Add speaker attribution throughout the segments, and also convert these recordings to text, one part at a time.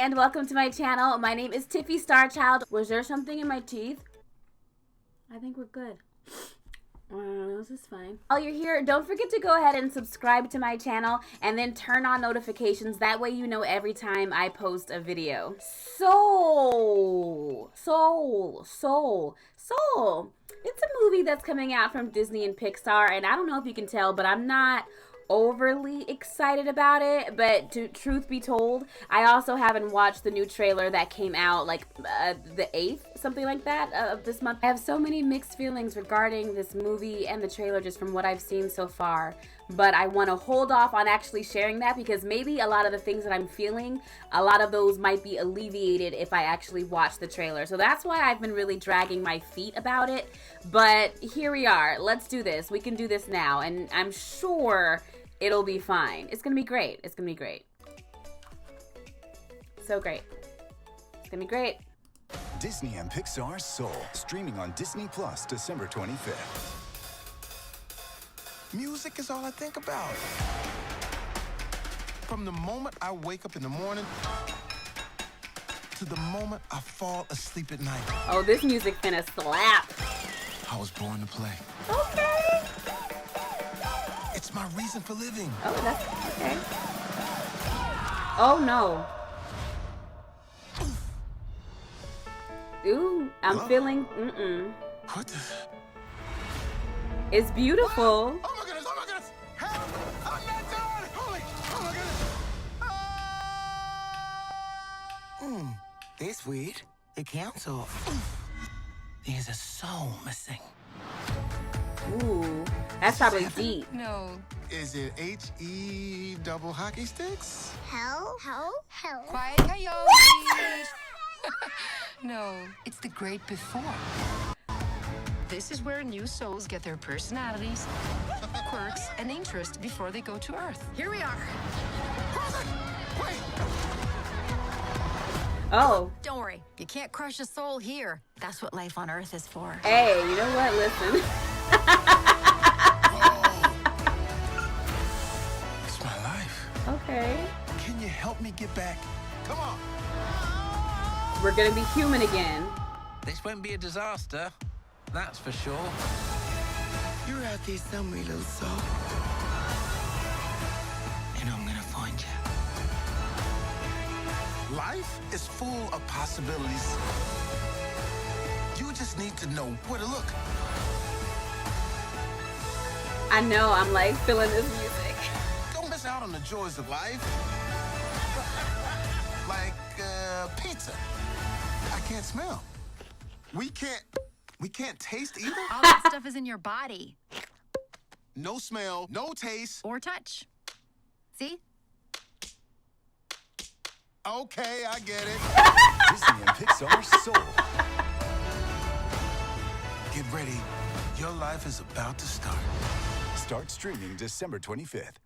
Speaker 1: and welcome to my channel. My name is Tiffy Starchild. Was there something in my teeth? I think we're good. This is fine. While you're here, don't forget to go ahead and subscribe to my channel and then turn on notifications. That way you know every time I post a video. Soul. It's a movie that's coming out from Disney and Pixar, and I don't know if you can tell, but I'm not overly excited about it. But truth be told, I also haven't watched the new trailer that came out like the 8th, something like that, of this month. I have so many mixed feelings regarding this movie and the trailer just from what I've seen so far, but I want to hold off on actually sharing that because maybe a lot of the things that I'm feeling, a lot of those might be alleviated if I actually watch the trailer. So that's why I've been really dragging my feet about it, but here we are. Let's do this. We can do this now, and I'm sure it'll be fine. It's gonna be great. It's gonna be great. So great. It's gonna be great.
Speaker 2: Disney and Pixar Soul, streaming on Disney Plus December 25th.
Speaker 3: Music is all I think about. From the moment I wake up in the morning to the moment I fall asleep at night.
Speaker 1: Oh, this music finna slap.
Speaker 3: I was born to play.
Speaker 1: Okay.
Speaker 3: It's my reason for living.
Speaker 1: Oh, that's okay. Oh no. Ooh, I'm feeling,
Speaker 3: What the?
Speaker 1: It's beautiful.
Speaker 3: Oh my goodness, oh my goodness! Help! I'm not done! Holy, oh my goodness! This weird. The council. There's a soul missing.
Speaker 1: Ooh, that's probably deep.
Speaker 4: No.
Speaker 3: Is it H-E double hockey sticks?
Speaker 5: Hell?
Speaker 4: Quiet coyotes. No, it's the great before. This is where new souls get their personalities, quirks, and interests before they go to Earth. Here we are.
Speaker 3: Wait!
Speaker 1: Oh,
Speaker 5: Don't worry, you can't crush a soul here. That's what life on Earth is for.
Speaker 1: hey, you know what? Listen.
Speaker 3: It's my life.
Speaker 1: Okay.
Speaker 3: Can you help me get back? Come on.
Speaker 1: We're gonna be human again.
Speaker 6: This won't be a disaster, that's for sure.
Speaker 3: You're out there somewhere, little soul. And I'm gonna find you. Life is full of possibilities. You just need to know where to look.
Speaker 1: I know, I'm like feeling this music.
Speaker 3: Don't miss out on the joys of life. Like pizza. I can't smell. We can't taste either.
Speaker 5: All that stuff is in your body.
Speaker 3: No smell, no taste.
Speaker 5: Or touch. See?
Speaker 3: Okay, I get it.
Speaker 2: Disney and Pixar Soul.
Speaker 3: Get ready. Your life is about to start.
Speaker 2: Start streaming December 25th.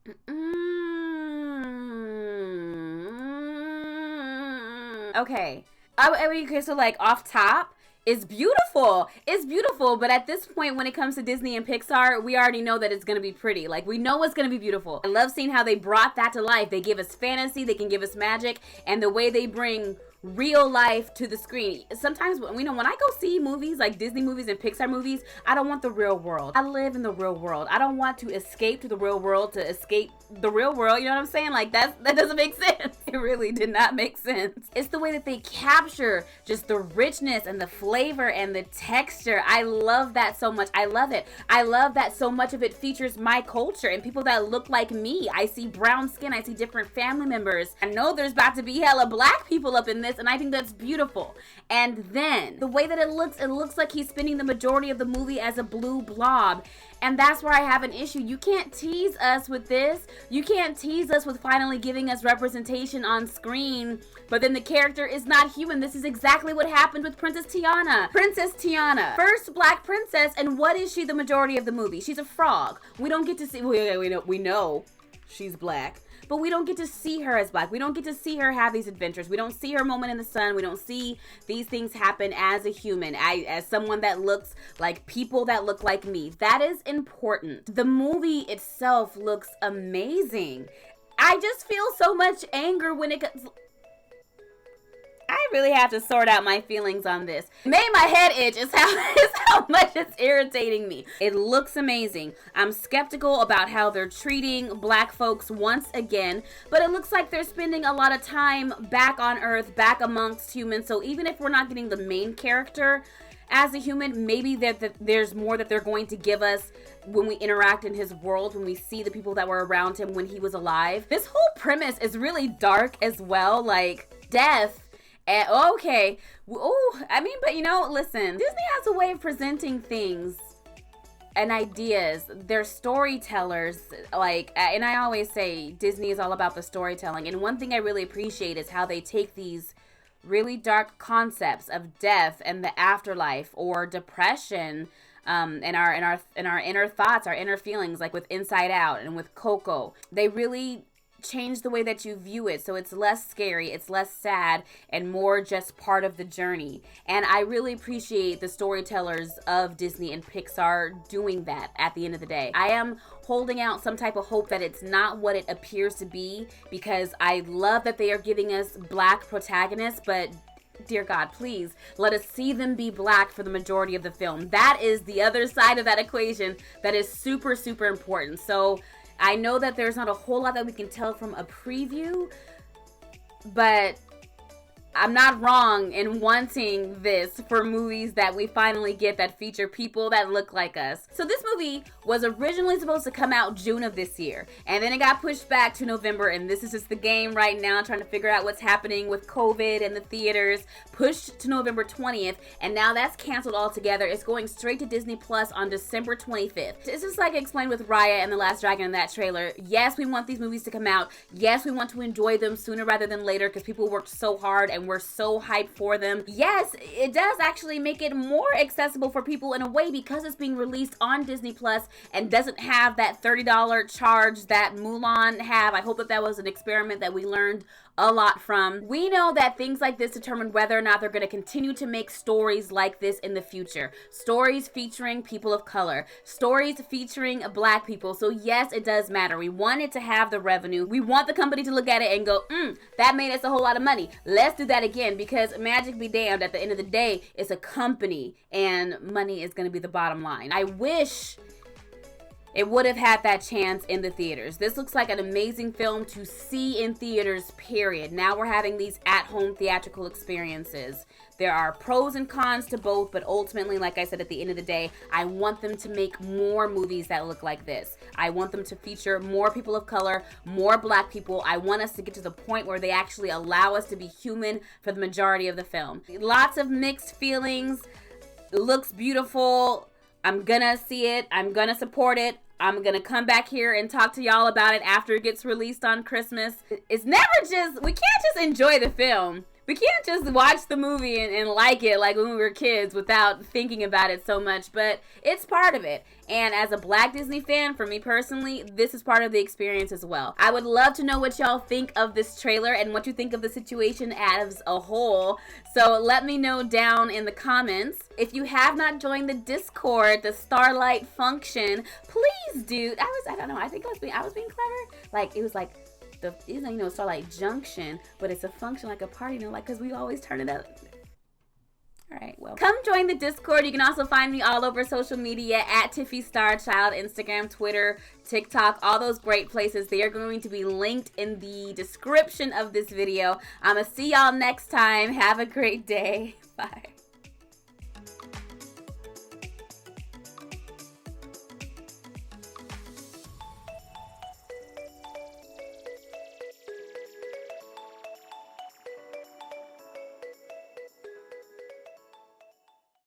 Speaker 1: Okay. Okay, so like off top, it's beautiful. It's beautiful, but at this point, when it comes to Disney and Pixar, we already know that it's gonna be pretty. Like, we know it's gonna be beautiful. I love seeing how they brought that to life. They give us fantasy, they can give us magic, and the way they bring real life to the screen. Sometimes, when I go see movies like Disney movies and Pixar movies, I don't want the real world. I live in the real world. I don't want to escape to the real world to escape the real world. You know what I'm saying? Like, that doesn't make sense. It really did not make sense. It's the way that they capture just the richness and the flavor and the texture. I love that so much. I love it. I love that so much of it features my culture and people that look like me. I see brown skin. I see different family members. I know there's about to be hella black people up in this, and I think that's beautiful. And then the way that it looks like he's spending the majority of the movie as a blue blob. And that's where I have an issue. You can't tease us with this. You can't tease us with finally giving us representation on screen, but then the character is not human. This is exactly what happened with Princess Tiana. Princess Tiana, first black princess, and what is she the majority of the movie? She's a frog. We don't get to see, we know she's black, but we don't get to see her as black. We don't get to see her have these adventures. We don't see her moment in the sun. We don't see these things happen as a human, as someone that looks like people that look like me. That is important. The movie itself looks amazing. I just feel so much anger when it comes. really have to sort out my feelings on this. It made my head itch is how much it's irritating me. It looks amazing. I'm skeptical about how they're treating black folks once again, but it looks like they're spending a lot of time back on Earth, back amongst humans. So even if we're not getting the main character as a human, maybe there's more that they're going to give us when we interact in his world, when we see the people that were around him when he was alive. This whole premise is really dark as well, like death. And okay, oh, I mean, but you know, listen, Disney has a way of presenting things and ideas. They're storytellers, like, and I always say Disney is all about the storytelling. And one thing I really appreciate is how they take these really dark concepts of death and the afterlife or depression, and our inner thoughts, our inner feelings, like with Inside Out and with Coco. They really change the way that you view it, so it's less scary, it's less sad, and more just part of the journey. And I really appreciate the storytellers of Disney and Pixar doing that at the end of the day. I am holding out some type of hope that it's not what it appears to be, because I love that they are giving us black protagonists, but dear God, please let us see them be black for the majority of the film. That is the other side of that equation that is super, super important. So I know that there's not a whole lot that we can tell from a preview, but I'm not wrong in wanting this for movies that we finally get that feature people that look like us. So this movie was originally supposed to come out June of this year, and then it got pushed back to November, and this is just the game right now, trying to figure out what's happening with COVID and the theaters. Pushed to November 20th, and now that's canceled altogether. It's going straight to Disney Plus on December 25th. It's just like I explained with Raya and The Last Dragon in that trailer. Yes, we want these movies to come out. Yes, we want to enjoy them sooner rather than later, because people worked so hard and we're so hyped for them. Yes, it does actually make it more accessible for people in a way, because it's being released on Disney Plus and doesn't have that $30 charge that Mulan have. I hope that was an experiment that we learned a lot from. We know that things like this determine whether or not they're going to continue to make stories like this in the future. Stories featuring people of color. Stories featuring black people. So yes, it does matter. We want it to have the revenue. We want the company to look at it and go, that made us a whole lot of money. Let's do that again, because magic be damned, at the end of the day, it's a company and money is going to be the bottom line. I wish it would have had that chance in the theaters. This looks like an amazing film to see in theaters, period. Now we're having these at-home theatrical experiences. There are pros and cons to both, but ultimately, like I said, at the end of the day, I want them to make more movies that look like this. I want them to feature more people of color, more black people. I want us to get to the point where they actually allow us to be human for the majority of the film. Lots of mixed feelings. It looks beautiful. I'm gonna see it. I'm gonna support it. I'm gonna come back here and talk to y'all about it after it gets released on Christmas. It's never just, we can't just enjoy the film. We can't just watch the movie and like it like when we were kids without thinking about it so much, but it's part of it. And as a black Disney fan, for me personally, this is part of the experience as well. I would love to know what y'all think of this trailer and what you think of the situation as a whole. So let me know down in the comments. If you have not joined the Discord, the Starlight function, please do. I don't know, I think I was being clever. Like, it was like, Starlight Junction, but it's a function like a party, like, because we always turn it up. All right, well, come join the Discord. You can also find me all over social media at Tiffy Starchild, Instagram, Twitter, TikTok, all those great places. They are going to be linked in the description of this video. I'm gonna see y'all next time. Have a great day. Bye.